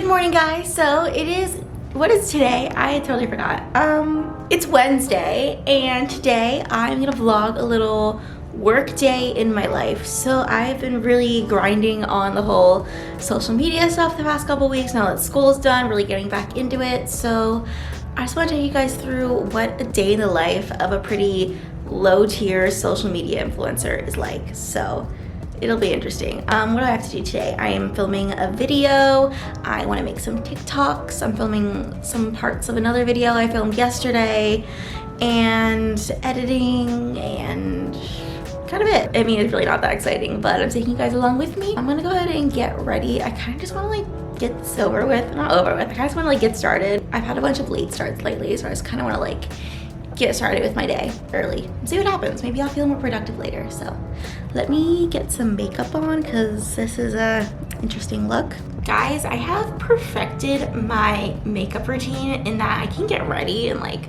morning, guys. So it is, what is today? I totally forgot. It's Wednesday, and today I'm gonna vlog a little work day in my life. So I've been really grinding on the whole social media stuff the past couple weeks now that school's done, really getting back into it. So I just want to take you guys through what a day in the life of a pretty low tier social media influencer is like. So it'll be interesting. What do I have to do today? I am filming a video. I want to make some TikToks. I'm filming some parts of another video I filmed yesterday, and editing, and kind of it. I mean, it's really not that exciting, but I'm taking you guys along with me. I'm gonna go ahead and get ready. I kind of just want to like get this over with. Not over with. I kind of just want to like get started. I've had a bunch of late starts lately, so I just kind of want to like get started with my day early and see what happens. Maybe I'll feel more productive later. So let me get some makeup on because this is a interesting look. Guys, I have perfected my makeup routine in that I can get ready in like,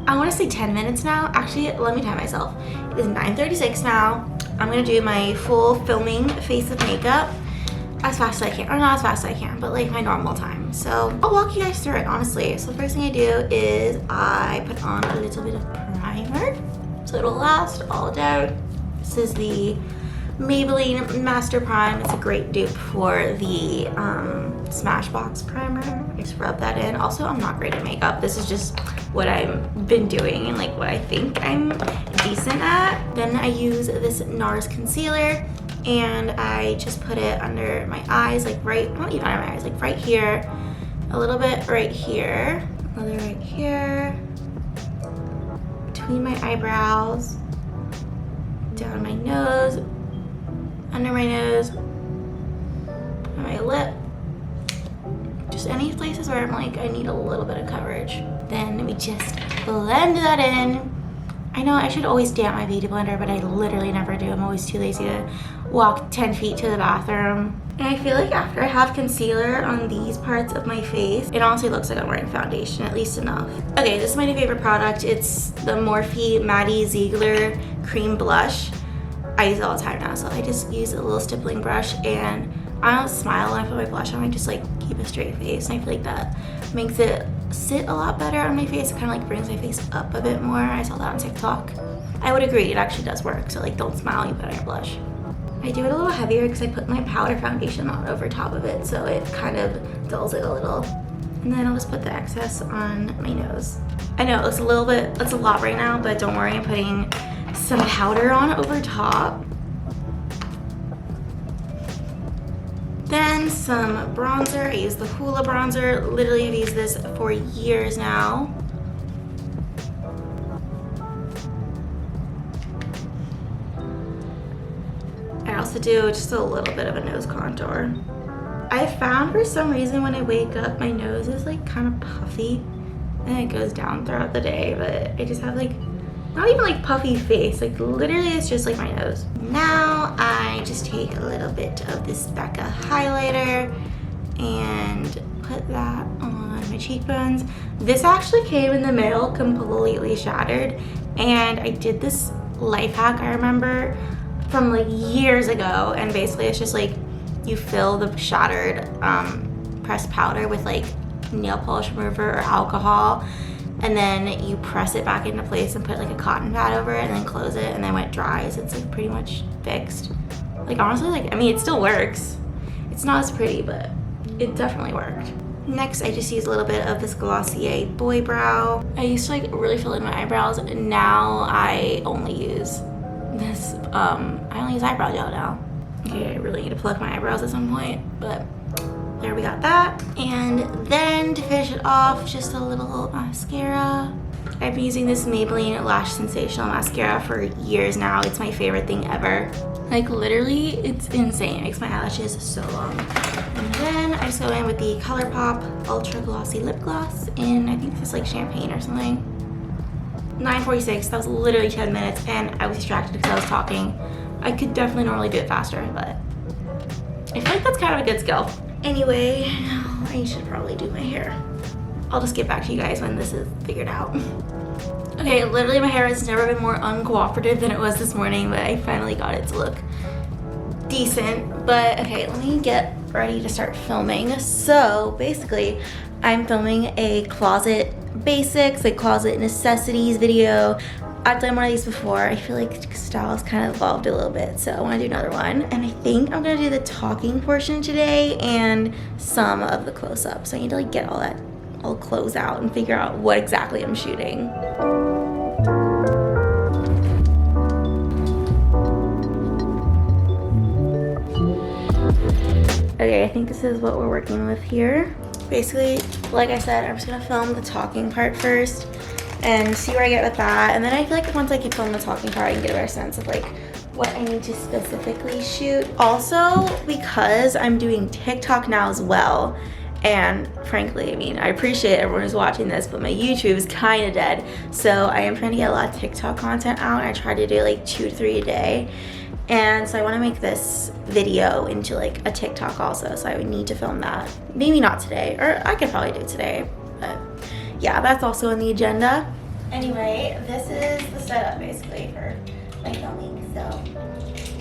I want to say 10 minutes now. Actually, let me time myself. It is 9:36 now. I'm gonna do my full filming face of makeup as fast as I can, or not as fast as I can, but like my normal time. So I'll walk you guys through it, honestly. So the first thing I do is I put on a little bit of primer so it'll last all day. This is the Maybelline Master Prime. It's a great dupe for the Smashbox primer. I just rub that in. Also, I'm not great at makeup. This is just what I've been doing and like what I think I'm decent at. Then I use this NARS concealer, and I just put it under my eyes, like right, not even under my eyes, like right here, a little bit right here, another right here, between my eyebrows, down my nose, under my nose, on my lip, just any places where I'm like, I need a little bit of coverage. Then we just blend that in. I know I should always damp my beauty blender, but I literally never do. I'm always too lazy to walk 10 feet to the bathroom. And I feel like after I have concealer on these parts of my face, it honestly looks like I'm wearing foundation, at least enough. Okay, this is my new favorite product. It's the Morphe Maddie Ziegler Cream Blush. I use it all the time now, so I just use a little stippling brush, and I don't smile when I put my blush on. I just like keep a straight face, and I feel like that makes it sit a lot better on my face. It kind of like brings my face up a bit more. I saw that on TikTok. I would agree, it actually does work. So like, don't smile, you put on your blush. I do it a little heavier because I put my powder foundation on over top of it, so it kind of dulls it a little. And then I'll just put the excess on my nose. I know it looks a little bit, it's a lot right now, but don't worry, I'm putting some powder on over top. Then some bronzer. I use the Hoola bronzer. Literally, I've used this for years now. I also do just a little bit of a nose contour. I found for some reason when I wake up, my nose is like kind of puffy, and it goes down throughout the day, but I just have like, not even like puffy face, like literally it's just like my nose. Now I just take a little bit of this Becca highlighter and put that on my cheekbones. This actually came in the mail completely shattered, and I did this life hack I remember from like years ago, and basically it's just like you fill the shattered pressed powder with like nail polish remover or alcohol, and then you press it back into place and put like a cotton pad over it and then close it, and then when it dries it's like pretty much fixed. Like honestly, like I mean, it still works. It's not as pretty, but it definitely worked. Next, I just use a little bit of this Glossier Boy Brow. I used to like really fill in my eyebrows, and now I only use this, I only use eyebrow gel now. Okay, I really need to pluck my eyebrows at some point, but there we got that. And then to finish it off, just a little mascara. I've been using this Maybelline Lash Sensational Mascara for years now. It's my favorite thing ever. Like literally, it's insane. It makes my eyelashes so long. And then I just go in with the ColourPop Ultra Glossy Lip Gloss in, I think this is like champagne or something. 9:46, that was literally 10 minutes, and I was distracted because I was talking. I could definitely normally do it faster, but I feel like that's kind of a good skill. Anyway, I should probably do my hair. I'll just get back to you guys when this is figured out. Okay, literally my hair has never been more uncooperative than it was this morning, but I finally got it to look decent. But okay, let me get ready to start filming. So basically, I'm filming a closet basics, like closet necessities video. I've done one of these before. I feel like style has kind of evolved a little bit, so I want to do another one. And I think I'm gonna do the talking portion today and some of the close-ups. So I need to like get all close out and figure out what exactly I'm shooting. Okay, I think this is what we're working with here. Basically, like I said, I'm just gonna film the talking part first and see where I get with that. And then I feel like once I can film the talking part, I can get a better sense of like what I need to specifically shoot. Also, because I'm doing TikTok now as well, and frankly, I mean, I appreciate everyone who's watching this, but my YouTube is kind of dead. So I am trying to get a lot of TikTok content out. I try to do like 2 to 3 a day. And so I want to make this video into like a TikTok also, so I would need to film that. Maybe not today, or I could probably do it today, but yeah, that's also on the agenda. Anyway, this is the setup basically for my filming, so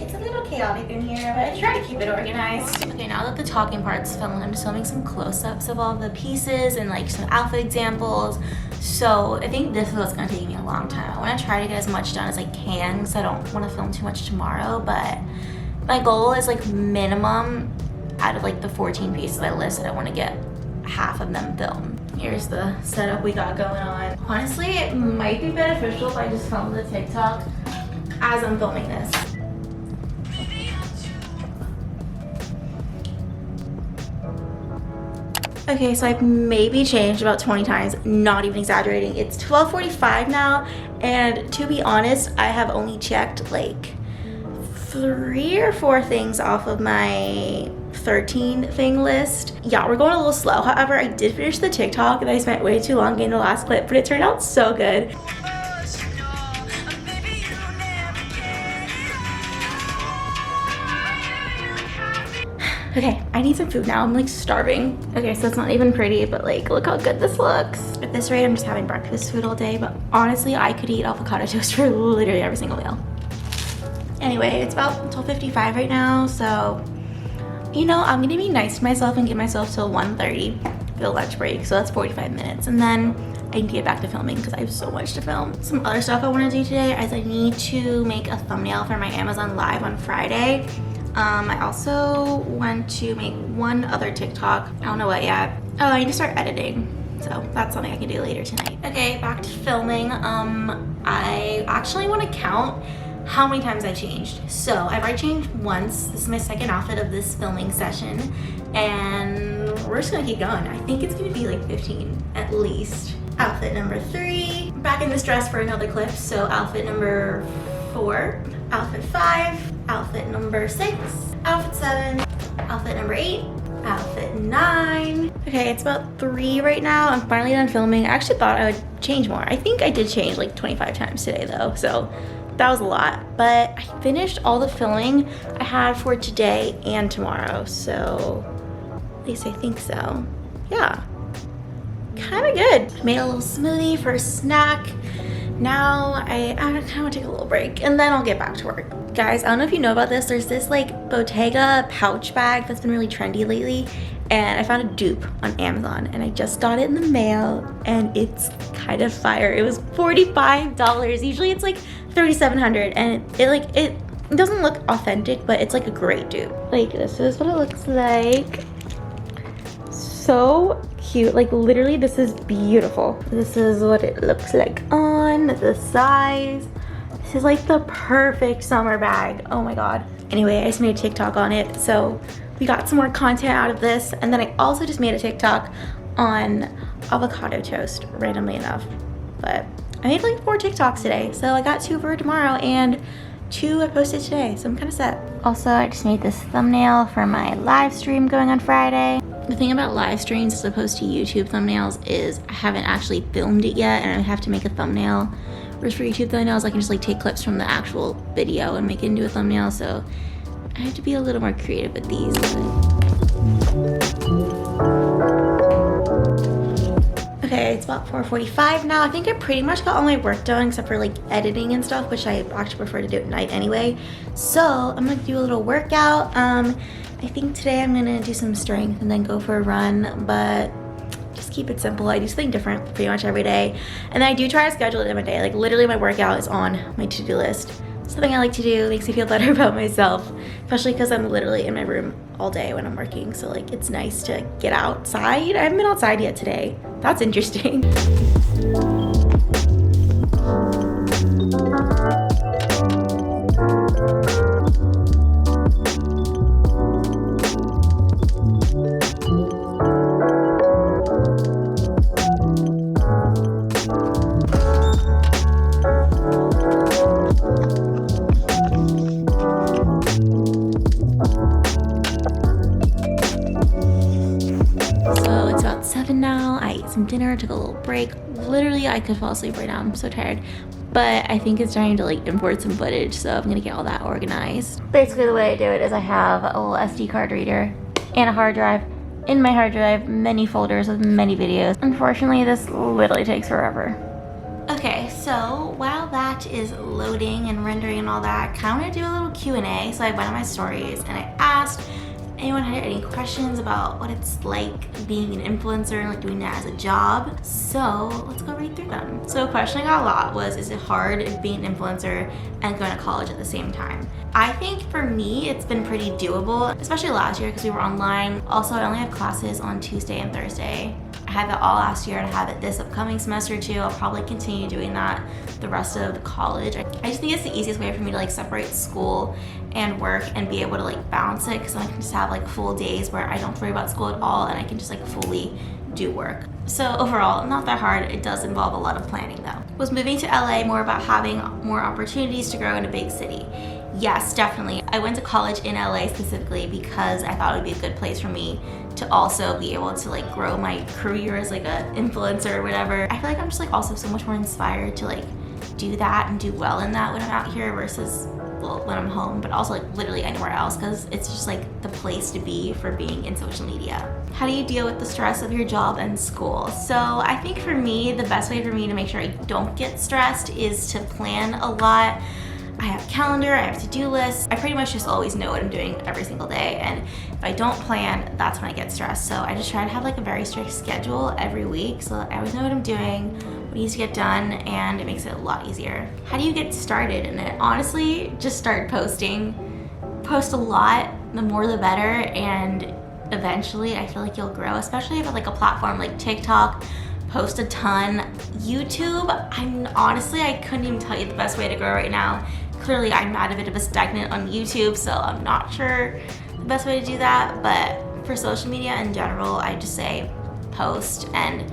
it's a little chaotic in here, but I try to keep it organized. Okay, now that the talking part's filmed, I'm just filming some close-ups of all the pieces and like some outfit examples. So I think this is what's gonna take me a long time. I wanna try to get as much done as I can because I don't wanna film too much tomorrow, but my goal is like minimum out of like the 14 pieces I listed, I wanna get half of them filmed. Here's the setup we got going on. Honestly, it might be beneficial if I just film the TikTok as I'm filming this. Okay, so I've maybe changed about 20 times, not even exaggerating. It's 12:45 now, and to be honest, I have only checked like 3 or 4 things off of my 13 thing list. Yeah, we're going a little slow. However, I did finish the TikTok and I spent way too long getting the last clip, but it turned out so good. Okay, I need some food now. I'm like starving. Okay, so it's not even pretty, but like, look how good this looks. At this rate, I'm just having breakfast food all day, but honestly, I could eat avocado toast for literally every single meal. Anyway, it's about 12:55 right now, so, you know, I'm gonna be nice to myself and give myself till 1:30 for the lunch break, so that's 45 minutes. And then I need to get back to filming because I have so much to film. Some other stuff I wanna do today is I need to make a thumbnail for my Amazon Live on Friday. I also want to make one other TikTok. I don't know what yet. Oh, I need to start editing. So that's something I can do later tonight. Okay, back to filming. I actually want to count how many times I changed. So I've already changed once. This is my second outfit of this filming session. And we're just gonna keep going. I think it's gonna be like 15 at least. Outfit number 3. Back in this dress for another clip. So outfit number 4. Outfit 5. Outfit number 6, outfit 7, outfit number 8, outfit 9. Okay, it's about 3 right now. I'm finally done filming. I actually thought I would change more. I think I did change like 25 times today though, so that was a lot. But I finished all the filming I had for today and tomorrow, so at least I think so. Yeah, kind of good. Made a little smoothie for a snack. Now I kind of want to take a little break and then I'll get back to work. Guys, I don't know if you know about this, there's this like Bottega pouch bag that's been really trendy lately, and I found a dupe on Amazon and I just got it in the mail and it's kind of fire. It was $45. Usually it's like $3,700, and it doesn't look authentic, but it's like a great dupe. Like, this is what it looks like. So cute. Like, literally, this is beautiful. This is what it looks like on the size. This is like the perfect summer bag. Oh my god. Anyway, I just made a TikTok on it, so we got some more content out of this. And then I also just made a TikTok on avocado toast, randomly enough. But I made like 4 TikToks today, so I got 2 for tomorrow and 2 I posted today, so I'm kind of set. Also, I just made this thumbnail for my live stream going on Friday. The thing about live streams as opposed to YouTube thumbnails is I haven't actually filmed it yet, and I have to make a thumbnail. Whereas for YouTube thumbnails, I can just like take clips from the actual video and make it into a thumbnail, so I have to be a little more creative with these. Okay, it's about 4:45 now. I think I pretty much got all my work done except for like editing and stuff, which I actually prefer to do at night anyway. So I'm gonna do a little workout, I think today I'm gonna do some strength and then go for a run, but just keep it simple. I do something different pretty much every day. And I do try to schedule it in my day. Like literally my workout is on my to-do list. Something I like to do, makes me feel better about myself, especially because I'm literally in my room all day when I'm working. So like it's nice to get outside. I haven't been outside yet today. That's interesting. Now I ate some dinner, took a little break. Literally I could fall asleep right now, I'm so tired, but I think it's time to like import some footage, so I'm gonna get all that organized. Basically the way I do it is I have a little SD card reader and a hard drive. In my hard drive, many folders with many videos. Unfortunately this literally takes forever. Okay, so while that is loading and rendering and all that, I kind of want to do a little Q&A. So I went on my stories and I asked anyone had any questions about what it's like being an influencer and like doing that as a job. So let's go read through them. So a question I got a lot was, is it hard being an influencer and going to college at the same time? I think for me, it's been pretty doable, especially last year because we were online. Also, I only have classes on Tuesday and Thursday. I had that all last year and I have it this upcoming semester too. I'll probably continue doing that the rest of college. I just think it's the easiest way for me to like separate school and work and be able to like balance it, because I can just have like full days where I don't have to worry about school at all and I can just like fully do work. So overall, not that hard. It does involve a lot of planning though. Was moving to LA more about having more opportunities to grow in a big city? Yes, definitely. I went to college in LA specifically because I thought it would be a good place for me to also be able to like grow my career as like an influencer or whatever. I feel like I'm just like also so much more inspired to like do that and do well in that when I'm out here versus, well, when I'm home, but also like literally anywhere else, because it's just like the place to be for being in social media. How do you deal with the stress of your job and school? So I think for me, the best way for me to make sure I don't get stressed is to plan a lot. I have a calendar, I have to-do lists. I pretty much just always know what I'm doing every single day, and if I don't plan, that's when I get stressed. So I just try to have like a very strict schedule every week so that I always know what I'm doing, what needs to get done, and it makes it a lot easier. How do you get started in it? Honestly, just start posting. Post a lot, the more the better, and eventually I feel like you'll grow, especially if it's like a platform like TikTok. Post a ton. YouTube, I couldn't even tell you the best way to grow right now. Clearly I'm at a bit of a stagnant on YouTube, so I'm not sure the best way to do that, but for social media in general, I just say post and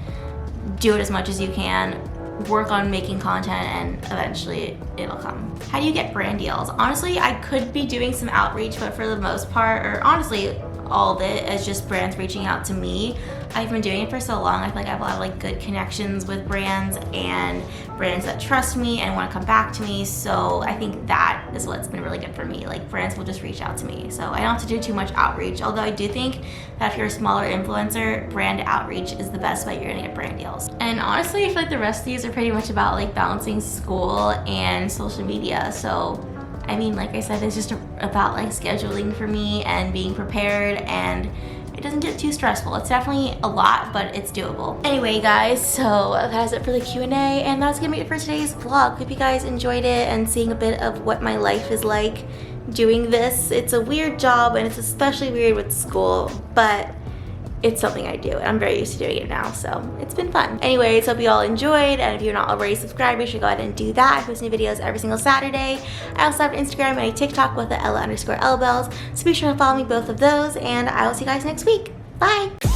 do it as much as you can. Work on making content and eventually it'll come. How do you get brand deals? Honestly, I could be doing some outreach, but for the most part, or honestly, all of it is just brands reaching out to me. I've been doing it for so long. I feel like I have a lot of like good connections with brands and brands that trust me and want to come back to me. So I think that is what's been really good for me. Like brands will just reach out to me. So I don't have to do too much outreach. Although I do think that if you're a smaller influencer, brand outreach is the best way you're gonna get brand deals. And honestly, I feel like the rest of these are pretty much about like balancing school and social media. So I mean, like I said, it's just about like scheduling for me and being prepared, and it doesn't get too stressful. It's definitely a lot, but it's doable. Anyway, guys, so that's it for the Q&A, and that's gonna be it for today's vlog. Hope you guys enjoyed it and seeing a bit of what my life is like doing this. It's a weird job, and it's especially weird with school, but it's something I do, and I'm very used to doing it now, so it's been fun. Anyways, hope you all enjoyed, and if you're not already subscribed, make sure you go ahead and do that. I post new videos every single Saturday. I also have an Instagram and a TikTok with the Ella_Elbells, so be sure to follow me both of those, and I will see you guys next week. Bye!